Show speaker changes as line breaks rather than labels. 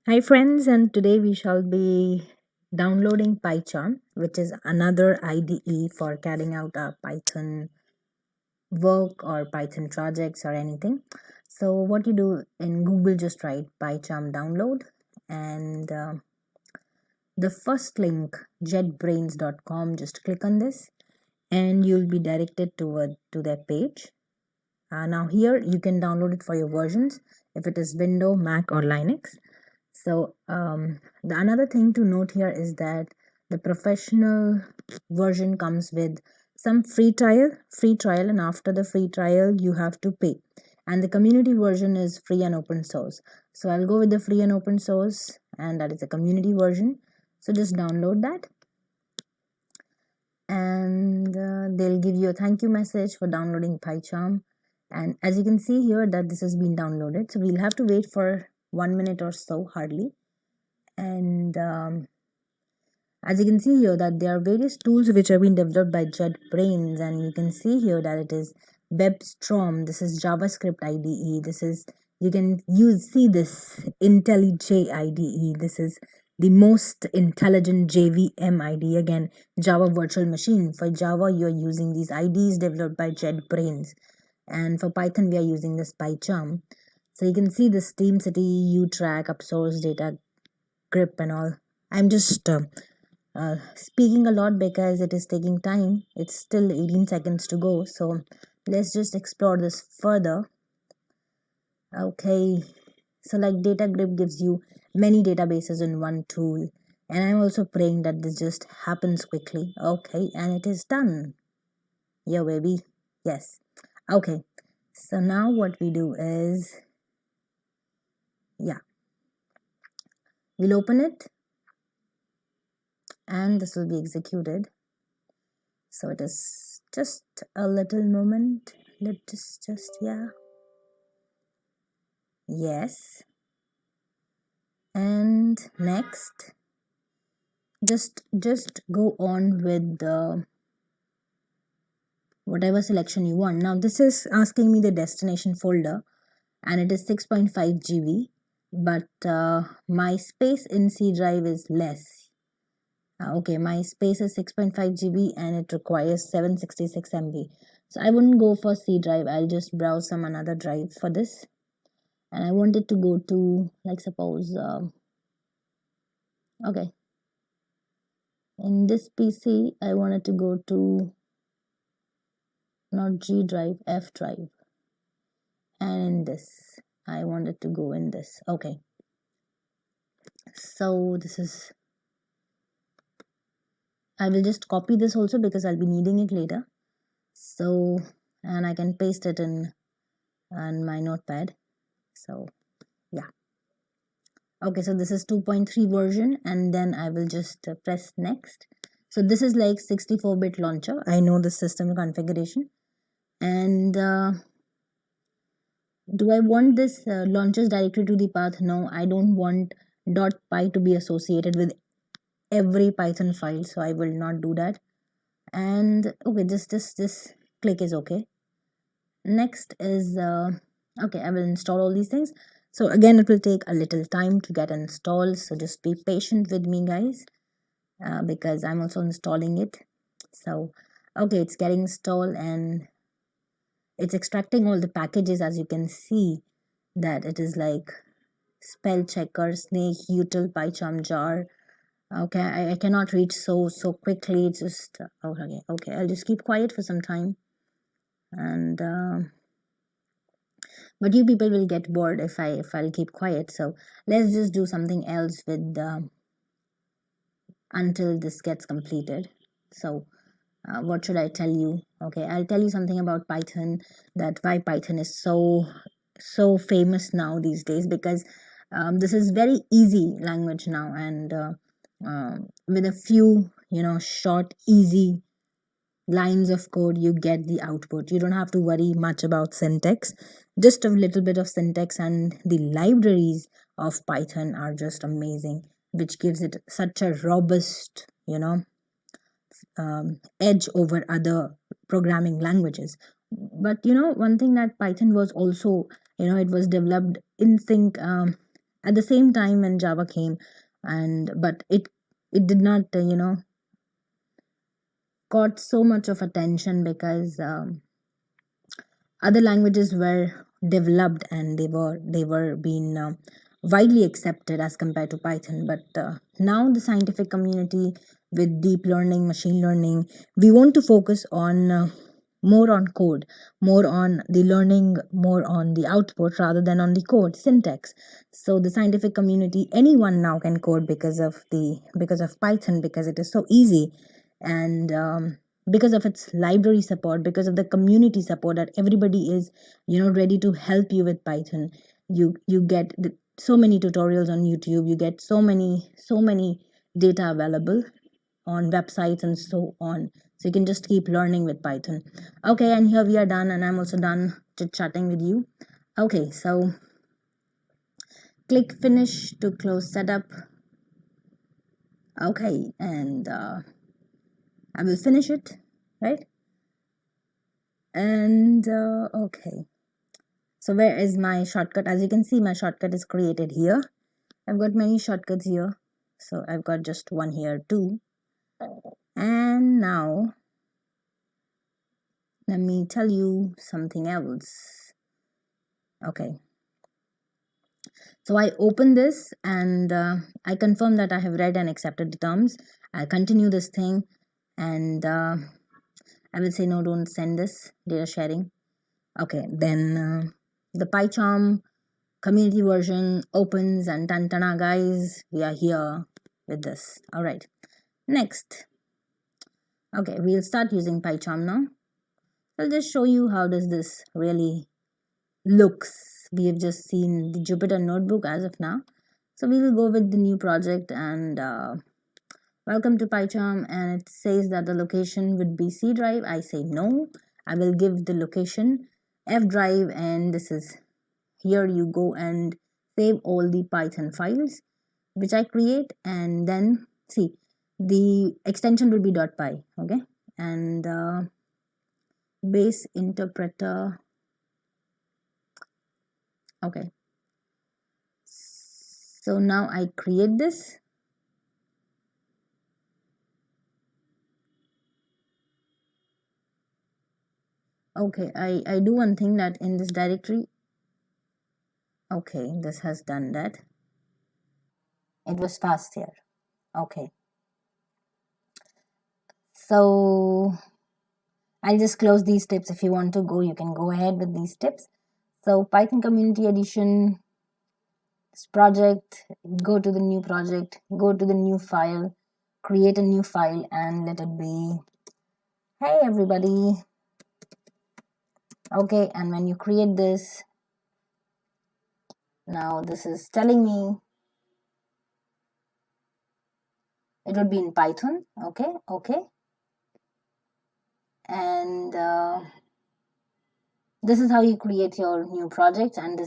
Hi friends, and today we shall be downloading PyCharm, which is another IDE for carrying out a Python work or Python projects or anything. So what you do in Google, just write PyCharm download, and the first link jetbrains.com, just click on this and you'll be directed to their page. Now here you can download it for your versions if it is Windows, Mac or Linux. So the another thing to note here is that the professional version comes with some free trial, and after the free trial you have to pay. And the community version is free and open source. So I'll go with the free and open source, and that is the community version. So just download that, and they'll give you a thank you message for downloading PyCharm. And as you can see here that this has been downloaded, so we'll have to wait for 1 minute or so hardly. And as you can see here that there are various tools which have been developed by JetBrains, and you can see here that it is WebStorm, this is JavaScript IDE, this is, you can see this IntelliJ IDE, this is the most intelligent JVM IDE, again Java virtual machine. For Java you are using these IDEs developed by JetBrains, and for Python we are using this PyCharm. So you can see this Steam City, UTrack, UpSource, Data Grip and all. I'm just speaking a lot because it is taking time. It's still 18 seconds to go, so let's just explore this further. Okay, so like Data Grip gives you many databases in one tool, and I'm also praying that this just happens quickly. Okay, and it is done. Yeah, baby. Yes. Okay, so now what we do is, yeah, we'll open it and this will be executed. So it is just a little moment. Let's just, yeah, yes, and next just go on with the whatever selection you want. Now this is asking me the destination folder, and it is 6.5 GB, but my space in C drive is less. Okay, my space is 6.5 GB and it requires 766 MB. So I wouldn't go for C drive. I'll just browse some another drive for this, and I want it to go to, like, suppose okay, in this PC I wanted to go to not G drive, F drive, and in this I wanted to go in this. Okay, so this is, I will just copy this also because I'll be needing it later. So, and I can paste it in my notepad. So yeah, okay, so this is 2.3 version, and then I will just press next. So this is like 64-bit launcher. I know the system configuration. And do I want this launches directly to the path? No, I don't want .py to be associated with every Python file, so I will not do that. And okay, this click is okay. Next is okay, I will install all these things. So again, it will take a little time to get installed, so just be patient with me, guys, because I'm also installing it. So okay, it's getting installed and it's extracting all the packages. As you can see that it is like spell checker, snake, util, pycharm, jar. Okay, I cannot read so quickly. It's just okay, I'll just keep quiet for some time, and but you people will get bored if I'll keep quiet. So let's just do something else with until this gets completed. So what should I tell you? Okay, I'll tell you something about Python, that why Python is so famous now these days, because this is very easy language now, and with a few short easy lines of code you get the output. You don't have to worry much about syntax, just a little bit of syntax, and the libraries of Python are just amazing, which gives it such a robust edge over other programming languages. But one thing that Python was also, it was developed in sync at the same time when Java came, but it did not got so much of attention because other languages were developed and they were being widely accepted as compared to Python. But now the scientific community, with deep learning, machine learning, we want to focus on more on code, more on the learning, more on the output rather than on the code syntax. So the scientific community, anyone now can code because of Python, because it is so easy, and because of its library support, because of the community support, that everybody is ready to help you with Python. You get so many tutorials on YouTube, you get so many data available on websites and so on, so you can just keep learning with Python. Okay, and here we are done, and I'm also done chit chatting with you. Okay, so click finish to close setup. Okay, and I will finish it, right? And okay, so where is my shortcut? As you can see, my shortcut is created here. I've got many shortcuts here, so I've got just one here too. And now let me tell you something else. Okay, so I open this and I confirm that I have read and accepted the terms. I'll continue this thing, and I will say no, don't send this data sharing. Okay, then the PyCharm community version opens, and tantana guys, we are here with this. All right, next. Okay, we'll start using PyCharm now. I'll just show you how does this really looks. We have just seen the Jupyter notebook as of now, so we will go with the new project, and welcome to PyCharm, and it says that the location would be C drive. I say no, I will give the location F drive, and this is here you go and save all the Python files which I create, and then see the extension will be .py. Okay, and base interpreter. Okay, so now I create this. Okay, I do one thing, that in this directory, okay, this has done that. It was fast here. Okay, so I'll just close these tips. If you want to go, you can go ahead with these tips. So Python Community Edition, this project, go to the new project, go to the new file, create a new file, and let it be, hey everybody. Okay, and when you create this, now this is telling me it would be in Python. Okay, and this is how you create your new projects, and this